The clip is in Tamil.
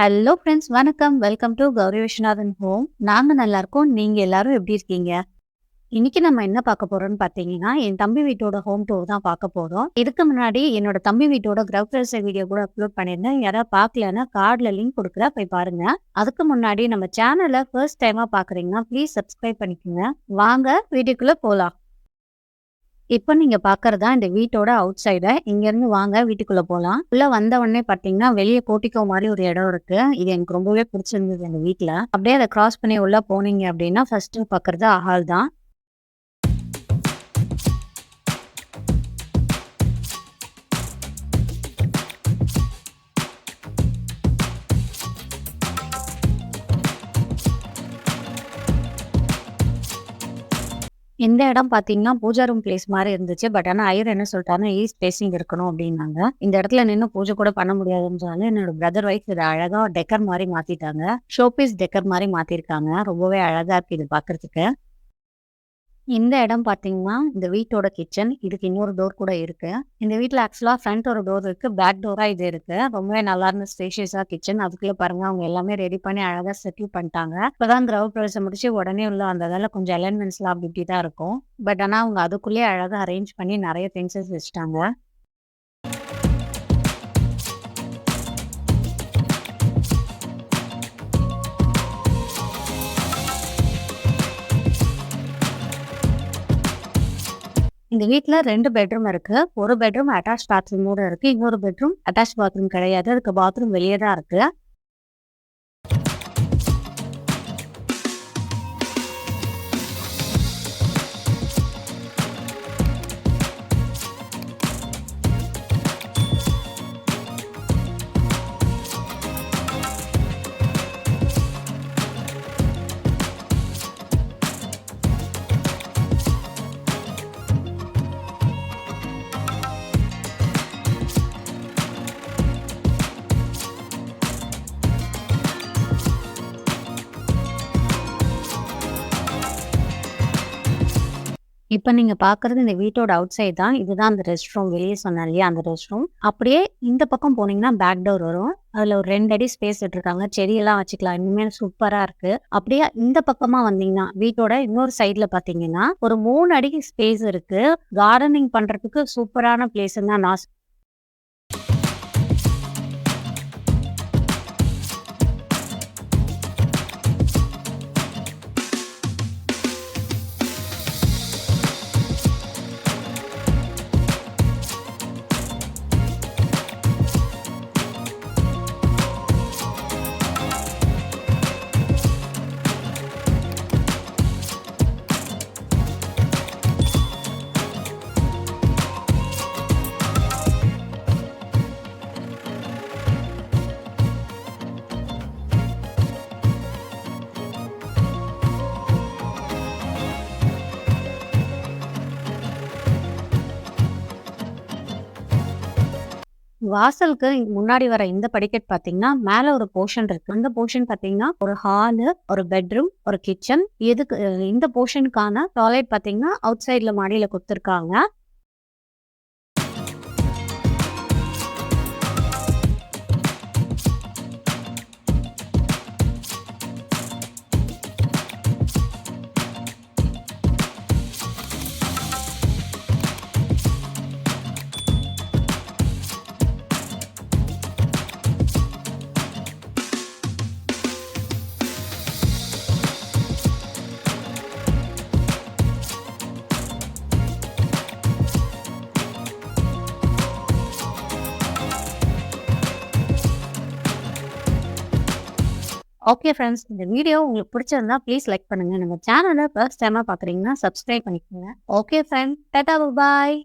ஹலோ ஃப்ரெண்ட்ஸ், வணக்கம். Welcome to Gauri Vishwanathan home. நாங்க நல்லா இருக்கோம். நீங்க எல்லாரும் எப்படி இருக்கீங்க? இன்னைக்கு நம்ம என்ன பார்க்க போறோம்னு பார்த்தீங்கன்னா, என் தம்பி வீட்டோட ஹோம் டூர் தான் பார்க்க போறோம். இதுக்கு முன்னாடி என்னோட தம்பி வீட்டோட கிரஹ பிரவேச வீடியோ கூட அப்லோட் பண்ணியிருந்தேன். யாராவது பார்க்கலன்னா கார்ட்ல லிங்க் குடுக்குறேன், போய் பாருங்க. அதுக்கு முன்னாடி நம்ம சேனல ஃபர்ஸ்ட் டைமா பார்க்குறீங்கன்னா, ப்ளீஸ் சப்ஸ்கிரைப் பண்ணிக்கோங்க. வாங்க வீடியோக்குள்ள போலாம். இப்ப நீங்க பார்க்கறது தான் இந்த வீட்டோட அவுட் சைடு. இங்கேருந்து வாங்க வீட்டுக்குள்ள போலாம். உள்ள வந்த உடனே பார்த்தீங்கன்னா, வெளிய போர்டிகோ மாரி ஒரு இடம் இருக்கு. இது எனக்கு ரொம்பவே பிடிச்சிருந்தது இந்த வீட்ல. அப்படியே அத கிராஸ் பண்ணி உள்ள போனீங்க அப்படின்னா, ஃபர்ஸ்ட்டு பார்க்கறது ஹால் தான். இந்த இடம் பார்த்தீங்கன்னா, பூஜா ரூம் பிளேஸ் மாரி இருந்துச்சு. பட் ஆனா ஐயர் என்ன சொல்ட்டாருன்னா, ஈஸ்ட் ஃபேசிங் இருக்கணும் அப்படின்னாங்க. இந்த இடத்துல நின்னு பூஜை கூட பண்ண முடியாதுன்றனால, என்னோட பிரதர் ஒய்ஃப் இத அழகா டெக்கர் மாரி மாத்திட்டாங்க. ஷோ பீஸ் டெக்கர் மாரி மாத்திருக்காங்க. ரொம்பவே அழகா இருக்கு இது பார்க்கறதுக்கு. இந்த இடம் பார்த்தீங்கன்னா, இந்த வீட்டோட கிச்சன். இதுக்கு இன்னொரு டோர் கூட இருக்கு. இந்த வீட்ல ஆக்சுவலா ஃப்ரண்ட் ஒரு டோர் இருக்கு. பேக் டோரா இது இருக்கு. ரொம்பவே நல்லா இருந்துச்சு ஸ்பேஷியஸா கிச்சன். அதுக்குள்ள பாருங்க அவங்க எல்லாமே ரெடி பண்ணி அழகா செட்டில் பண்ணிட்டாங்க. இப்பதான் கிரஹ பிரவேசம் முடிச்சு உடனே உள்ள வந்ததால கொஞ்சம் அலைன்மென்ட்ஸ்லாம் அப்படி இப்படி தான் இருக்கும். பட் ஆனா அவங்க அதுக்குள்ளேயே அழகா அரேஞ்ச் பண்ணி நெறைய திங்ஸஸ் வச்சுட்டாங்க. இந்த வீட்ல 2 பெட்ரூம் இருக்கு. ஒரு பெட்ரூம் அட்டாச் பாத்ரூமோட இருக்கு. இன்னொரு பெட்ரூம் அட்டாச் பாத்ரூம் கிடையாது. அதுக்கு பாத்ரூம் வெளிய தான் இருக்கு. இப்ப நீங்க பார்க்குறது இந்த வீட்டோட அவுட் சைட் தான். இதுதான் அந்த ரெஸ்ட் ரூம். வெளிய சொன்னேன் இல்லையா? அந்த ரெஸ்ட் ரூம். அப்படியே இந்த பக்கம் போனீங்கன்னா பேக் டோர் வரும். அதுல ஒரு 2 அடி ஸ்பேஸ் விட்டுருக்காங்க. செடியெல்லாம் வச்சுக்கலாம். இனிமே சூப்பரா இருக்கு. அப்படியே இந்த பக்கமா வந்தீங்கன்னா, வீட்டோட இன்னொரு சைட்ல பார்த்தீங்கன்னா, ஒரு 3 அடி ஸ்பேஸ் இருக்கு. கார்டனிங் பண்றதுக்கு சூப்பரான பிளேஸ்ன்னு தான் நான் வாசலுக்கு முன்னாடி வர இந்த படிக்கட் பார்த்தீங்கன்னா, மேல ஒரு போர்ஷன் இருக்கு. அந்த போர்ஷன் பார்த்தீங்கன்னா, ஒரு ஹாலு, ஒரு பெட்ரூம், ஒரு கிச்சன். இதுக்கு இந்த போர்ஷனுக்கான டாய்லெட் பார்த்தீங்கன்னா, அவுட் சைட்ல மாடியில குடுத்துருக்காங்க. ஓகே ஃப்ரெண்ட்ஸ், இந்த வீடியோ உங்களுக்கு பிடிச்சிருந்தா ப்ளீஸ் லைக் பண்ணுங்க. நம்ம சேனல ஃபர்ஸ்ட் டைமா பார்க்குறீங்கன்னா சப்ஸ்கிரைப் பண்ணிக்கோங்க. ஓகே ஃப்ரெண்ட், டாடா பாய்.